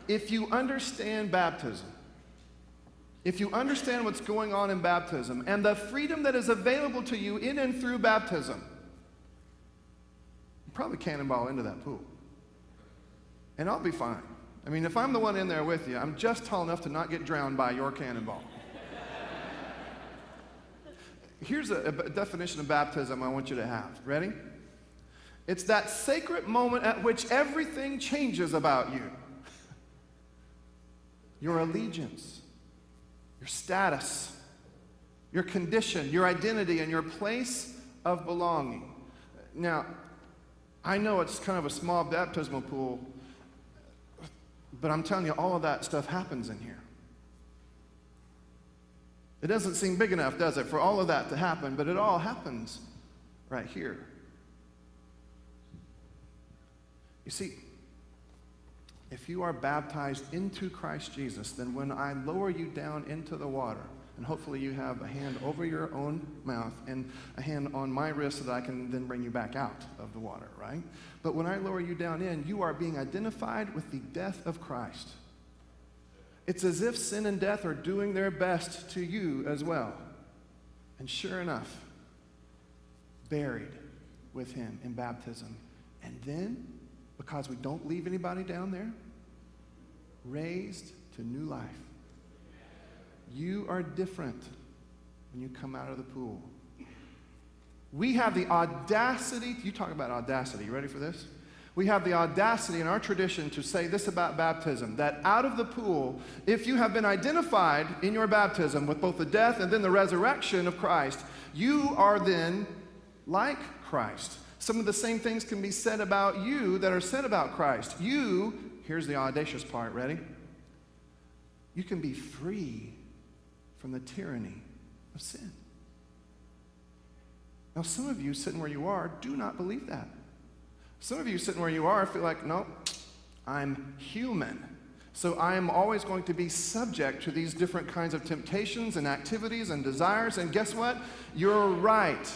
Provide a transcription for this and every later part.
if you understand baptism, if you understand what's going on in baptism and the freedom that is available to you in and through baptism, you probably cannonball into that pool. And I'll be fine. I mean, if I'm the one in there with you, I'm just tall enough to not get drowned by your cannonball. Here's a definition of baptism I want you to have. Ready? It's that sacred moment at which everything changes about you. Your allegiance, your status, your condition, your identity, and your place of belonging. Now, I know it's kind of a small baptismal pool, but I'm telling you, all of that stuff happens in here. It doesn't seem big enough, does it, for all of that to happen, but it all happens right here. You see, if you are baptized into Christ Jesus, then when I lower you down into the water, and hopefully you have a hand over your own mouth and a hand on my wrist so that I can then bring you back out of the water, right? But when I lower you down in, you are being identified with the death of Christ. It's as if sin and death are doing their best to you as well. And sure enough, buried with him in baptism. And then, because we don't leave anybody down there, raised to new life. You are different when you come out of the pool. We have the audacity, you talk about audacity, you ready for this? We have the audacity in our tradition to say this about baptism, that out of the pool, if you have been identified in your baptism with both the death and then the resurrection of Christ, you are then like Christ. Some of the same things can be said about you that are said about Christ. You, here's the audacious part, ready? You can be free from the tyranny of sin. Now, some of you sitting where you are do not believe that. Some of you sitting where you are feel like, no, I'm human. So I am always going to be subject to these different kinds of temptations and activities and desires. And guess what? You're right.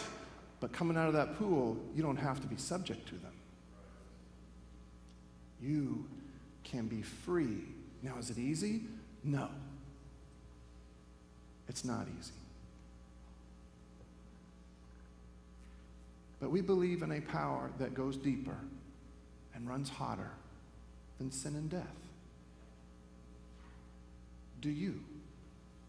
But coming out of that pool, you don't have to be subject to them. You can be free. Now, is it easy? No. It's not easy. But we believe in a power that goes deeper and runs hotter than sin and death. Do you?